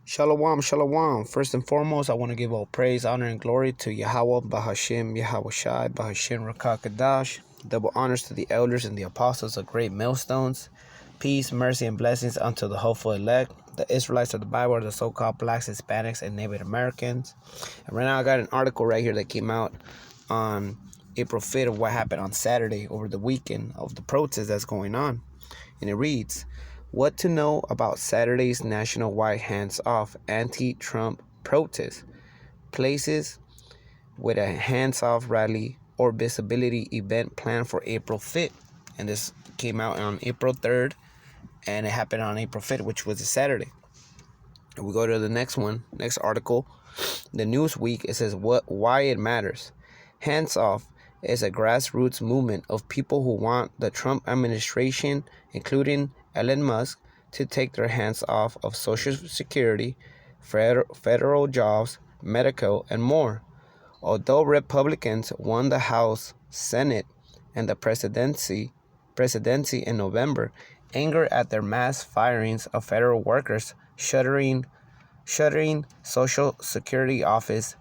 Shalom, shalom. First and foremost, I want to give all praise, honor, and glory to Yahweh, Bahashim, Yahweh Shai, Bahashim, Rakakadash. Double honors to the elders and the apostles of great millstones. Peace, mercy, and blessings unto the hopeful elect. The Israelites of the Bible are the so-called blacks, Hispanics, and Native Americans. And right now I got an article right here that came out on April 5th of what happened on Saturday over the weekend of the protest that's going on. And it reads, what to know about Saturday's nationwide hands-off anti-Trump protest. Places with a hands-off rally or visibility event planned for April 5th. And this came out on April 3rd, and it happened on April 5th, which was a Saturday. And we go to the next article. The Newsweek, it says why it matters. Hands-off is a grassroots movement of people who want the Trump administration, including Elon Musk, to take their hands off of Social Security, federal jobs, medical, and more. Although Republicans won the House, Senate, and the presidency in November, anger at their mass firings of federal workers, shuttering Social Security office,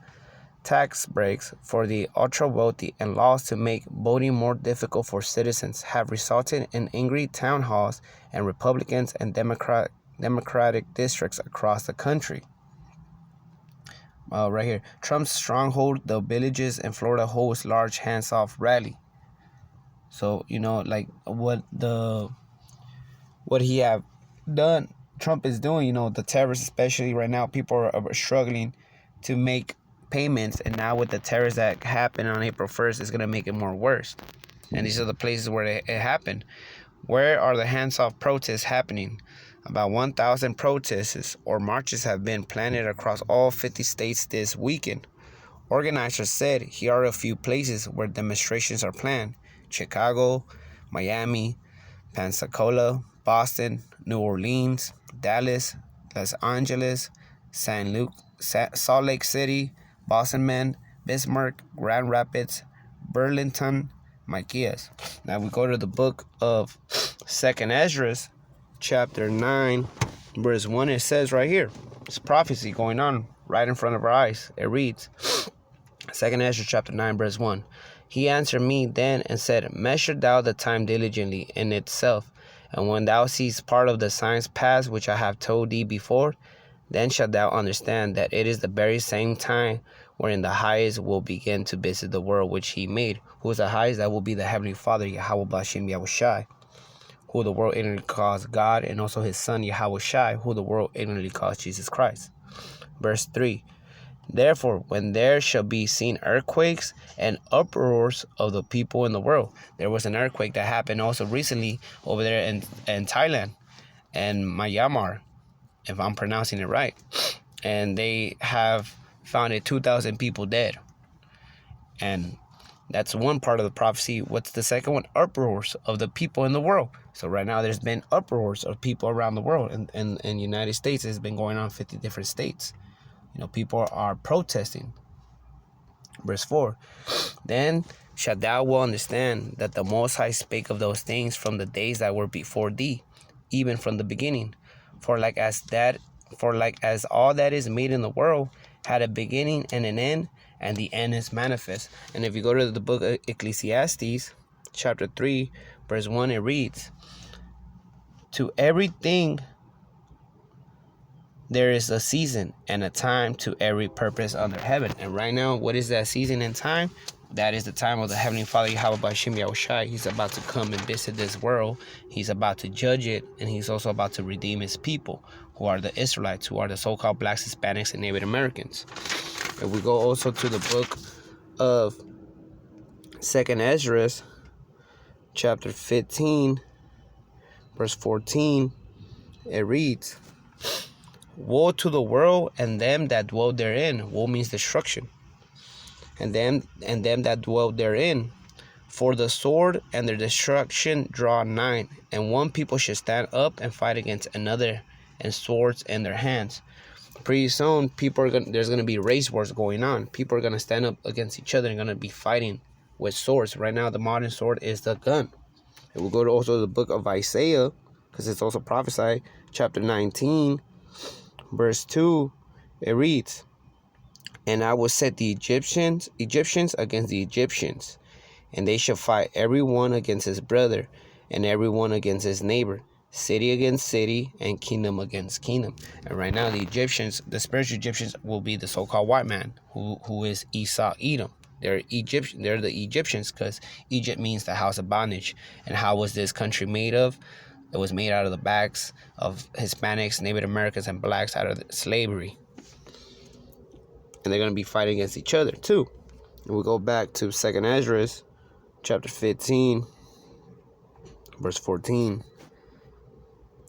tax breaks for the ultra-wealthy, and laws to make voting more difficult for citizens have resulted in angry town halls and Republicans and Democratic districts across the country. Right here, Trump's stronghold, the villages in Florida, hosts large hands-off rally. So, like what he have done, Trump is doing, the terrorists, especially right now, people are struggling to make payments, and now with the terrorists that happened on April 1st, it's going to make it more worse. And these are the places where it happened. Where are the hands-off protests happening? About 1,000 protests or marches have been planned across all 50 states this weekend. Organizers said here are a few places where demonstrations are planned: Chicago, Miami, Pensacola, Boston, New Orleans, Dallas, Los Angeles, Salt Lake City, Boston, Man, Bismarck, Grand Rapids, Burlington, Machias. Now we go to the book of 2nd Ezra, chapter 9, verse 1. It says right here, it's prophecy going on right in front of our eyes. It reads, 2nd Ezra, chapter 9, verse 1. He answered me then and said, measure thou the time diligently in itself, and when thou seest part of the signs pass which I have told thee before, then shalt thou understand that it is the very same time wherein the highest will begin to visit the world which he made. Who is the highest? That will be the Heavenly Father, Yahweh Bashim Yahweh Shai, who the world ignorantly calls God, and also his Son, Yahweh Shai, who the world ignorantly calls Jesus Christ. Verse 3. Therefore, when there shall be seen earthquakes and uproars of the people in the world. There was an earthquake that happened also recently over there in Thailand and Myanmar, if I'm pronouncing it right. And they have found 2,000 people dead. And that's one part of the prophecy. What's the second one? Uproars of the people in the world. So right now there's been uproars of people around the world. And in the United States, it's been going on 50 different states. People are protesting. Verse 4. Then shalt thou well understand that the Most High spake of those things from the days that were before thee, even from the beginning. For like as all that is made in the world had a beginning and an end, and the end is manifest. And if you go to the book of Ecclesiastes, chapter 3, verse 1, it reads, to everything there is a season and a time to every purpose under heaven. And right now, what is that season and time? That is the time of the Heavenly Father, Yahweh Bashim Yahweh Shai. He's about to come and visit this world. He's about to judge it, and he's also about to redeem his people, who are the Israelites, who are the so-called blacks, Hispanics, and Native Americans. If we go also to the book of 2nd Ezra, chapter 15, verse 14, it reads, woe to the world and them that dwell therein. Woe means destruction. And them that dwell therein. For the sword and their destruction draw nigh, and one people should stand up and fight against another, and swords in their hands. Pretty soon, there's going to be race wars going on. People are going to stand up against each other and going to be fighting with swords. Right now, the modern sword is the gun. And we'll go to also the book of Isaiah, because it's also prophesied, chapter 19, Verse 2, it reads, "And I will set the Egyptians against the Egyptians, and they shall fight every one against his brother, and every one against his neighbor, city against city, and kingdom against kingdom." And right now, the Egyptians, the spiritual Egyptians, will be the so-called white man, who is Esau, Edom. They're Egyptian. They're the Egyptians, because Egypt means the house of bondage. And how was this country made of? It was made out of the backs of Hispanics, Native Americans, and blacks out of slavery. And they're going to be fighting against each other too. And we go back to 2nd Ezra, chapter 15, verse 14.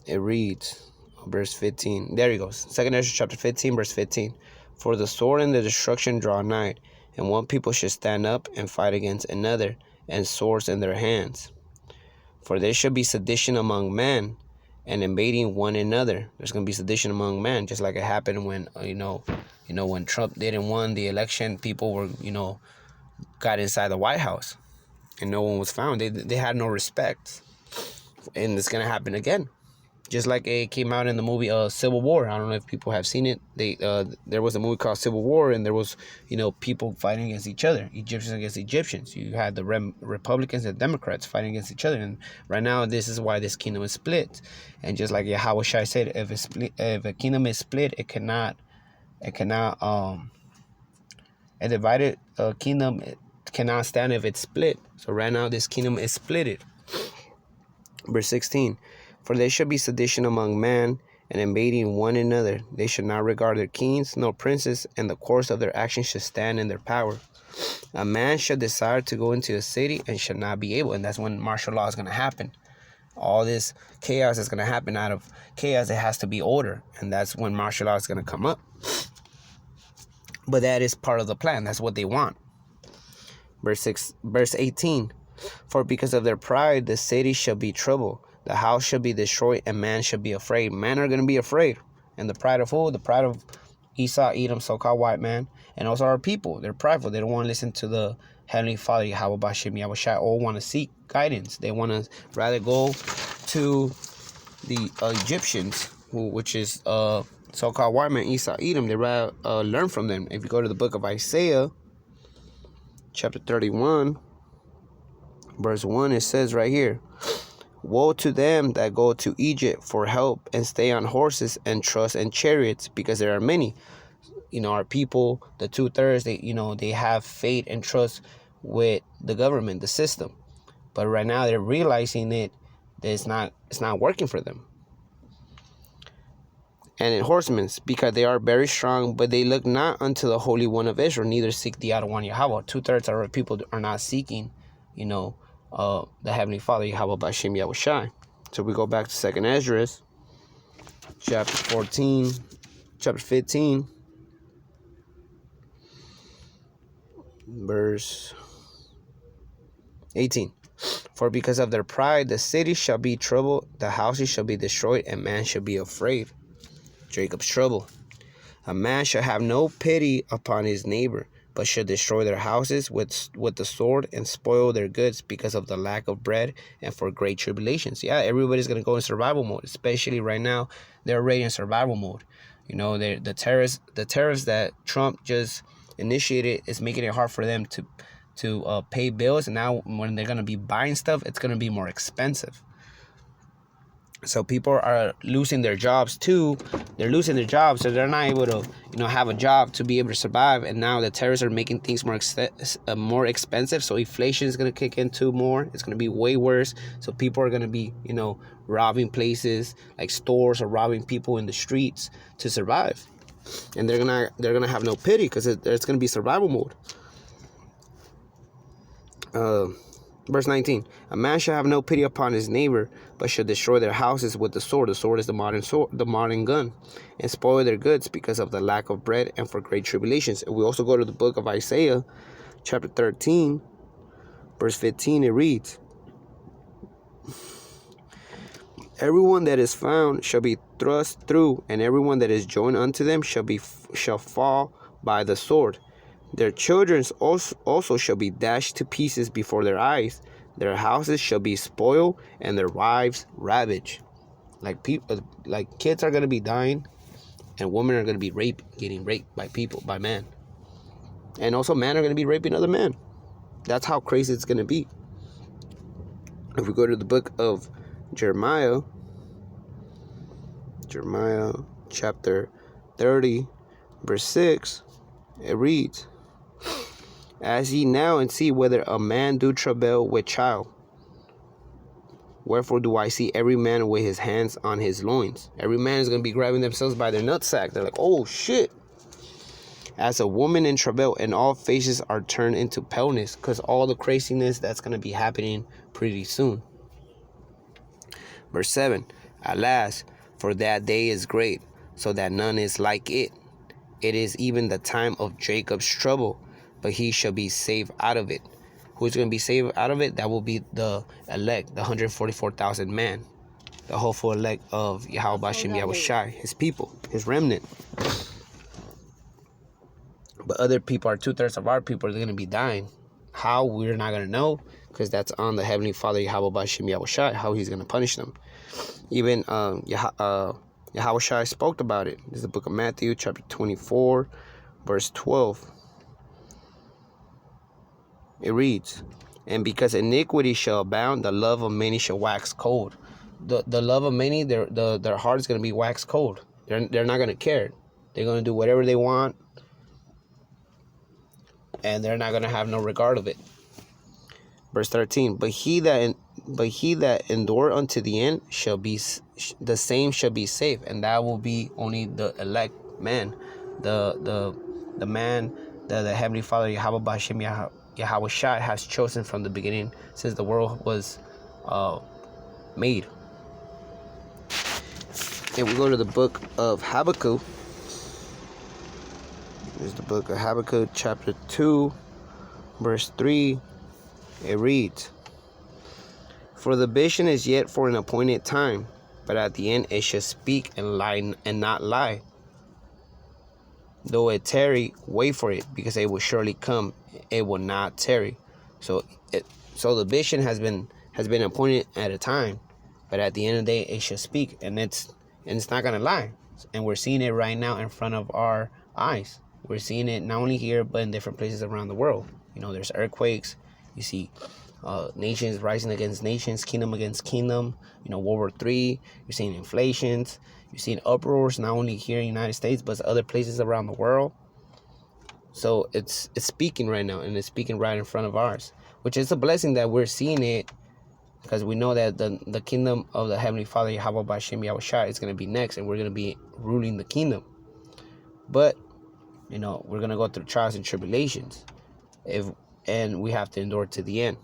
It reads, verse 15. There he goes. 2nd Ezra, chapter 15, verse 15. "For the sword and the destruction draw nigh, and one people should stand up and fight against another, and swords in their hands. For there shall be sedition among men, and invading one another." There's going to be sedition among men, just like it happened when, when Trump didn't win the election. People were, got inside the White House, and no one was found. They had no respect, and it's going to happen again. Just like it came out in the movie Civil War. I don't know if people have seen it. There was a movie called Civil War, and there was, people fighting against each other, Egyptians against Egyptians. You had the Republicans and Democrats fighting against each other. And right now, this is why this kingdom is split. And just like Yahweh Shai said, if a kingdom is split, a divided kingdom cannot stand if it's split. So right now, this kingdom is splitted. Verse 16. "For there shall be sedition among men, and invading one another. They should not regard their kings nor princes, and the course of their actions should stand in their power. A man shall desire to go into a city, and shall not be able." And that's when martial law is going to happen. All this chaos is going to happen. Out of chaos, it has to be order, and that's when martial law is going to come up. But that is part of the plan. That's what they want. Verse 18. "For because of their pride, the city shall be troubled. The house shall be destroyed, and man shall be afraid." Men are going to be afraid. And the pride of who? The pride of Esau, Edom, so-called white man. And also our people. They're prideful. They don't want to listen to the Heavenly Father, Yahweh Bashem, Yahweh Shai, or want to seek guidance. They want to rather go to the Egyptians, which is so-called white man, Esau, Edom. They rather learn from them. If you go to the book of Isaiah, chapter 31, verse 1, it says right here, "Woe to them that go to Egypt for help, and stay on horses, and trust in chariots, because there are many." Our people, the 2/3, they have faith and trust with the government, the system. But right now they're realizing that it's not working for them. "And in horsemen, because they are very strong, but they look not unto the Holy One of Israel, neither seek the Adonai Yahweh." 2/3 of our people are not seeking, the Heavenly Father, Yahweh Bashem, Yahweh Shai. So we go back to 2nd Ezra, chapter 15, verse 18. "For because of their pride, the city shall be troubled, the houses shall be destroyed, and man shall be afraid." Jacob's trouble. "A man shall have no pity upon his neighbor, but shall destroy their houses with the sword, and spoil their goods because of the lack of bread and for great tribulations." Yeah, everybody's going to go in survival mode, especially right now. They're already in survival mode. The tariffs that Trump just initiated is making it hard for them to pay bills. And now when they're going to be buying stuff, it's going to be more expensive. So people are losing their jobs too. They're losing their jobs, so they're not able to, have a job to be able to survive. And now the tariffs are making things more expensive. So inflation is going to kick in too more. It's going to be way worse. So people are going to be, robbing places like stores, or robbing people in the streets to survive. And they're gonna have no pity, because it's going to be survival mode. Verse 19. "A man shall have no pity upon his neighbor, but shall destroy their houses with the sword." The sword is the modern gun. "And spoil their goods because of the lack of bread and for great tribulations." And we also go to the book of Isaiah, chapter 13, verse 15. It reads, "Everyone that is found shall be thrust through, and everyone that is joined unto them shall fall by the sword. Their children also shall be dashed to pieces before their eyes. Their houses shall be spoiled, and their wives ravaged." Like kids are gonna be dying, And women are going to be getting raped by people, by men. And also men are going to be raping other men. That's how crazy it's going to be. If we go to the book of Jeremiah chapter 30, verse 6, it reads, As ye now and see whether a man do travail with child. Wherefore do I see every man with his hands on his loins. Every man is going to be grabbing themselves by their nutsack. They're like, oh shit. As a woman in travail, and all faces are turned into paleness, because all the craziness that's going to be happening pretty soon. Verse 7, Alas, for that day is great, so that none is like it. It is even the time of Jacob's trouble, but he shall be saved out of it. Who's going to be saved out of it? That will be the elect, the 144,000 men, the hopeful elect of Yahweh Bashem Yahushai, his people, his remnant. But other people, are 2/3 of our people, are going to be dying. How? We're not going to know, because that's on the Heavenly Father Yahweh Bashem Yahushai, how he's going to punish them. Even Yahushai spoke about it. This is the book of Matthew, chapter 24, verse 12. It reads, And because iniquity shall abound, the love of many shall wax cold. The love of many, their heart is going to be wax cold. They're not going to care. They're going to do whatever they want, and they're not going to have no regard of it. Verse 13, But he that endure unto the end shall be, the same shall be saved, and that will be only the elect man, the man that the Heavenly Father Yahweh Bashem Yahushai has chosen from the beginning, since the world was made. And we go to the book of Habakkuk. This is the book of Habakkuk, chapter 2, verse 3. It reads, For the vision is yet for an appointed time, but at the end it shall speak and lie and not lie. Though it tarry, wait for it, because it will surely come. It will not tarry. So the vision has been appointed at a time, but at the end of the day it shall speak, and it's not gonna lie. And we're seeing it right now in front of our eyes. We're seeing it not only here but in different places around the world. You know, there's earthquakes. You see nations rising against nations, kingdom against kingdom. You know, World War III. You're seeing inflations. You're seeing uproars, not only here in the United States, but other places around the world. So it's speaking right now, and it's speaking right in front of ours, which is a blessing that we're seeing it, because we know that the kingdom of the Heavenly Father, Yahweh Bashem Yahushai, is going to be next, and we're going to be ruling the kingdom. But, you know, we're going to go through trials and tribulations, and we have to endure to the end.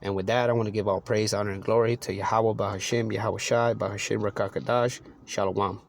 And with that, I want to give all praise, honor, and glory to Yahweh Bahashem, Yahushai, Bahashem Rakakadash, Shalom.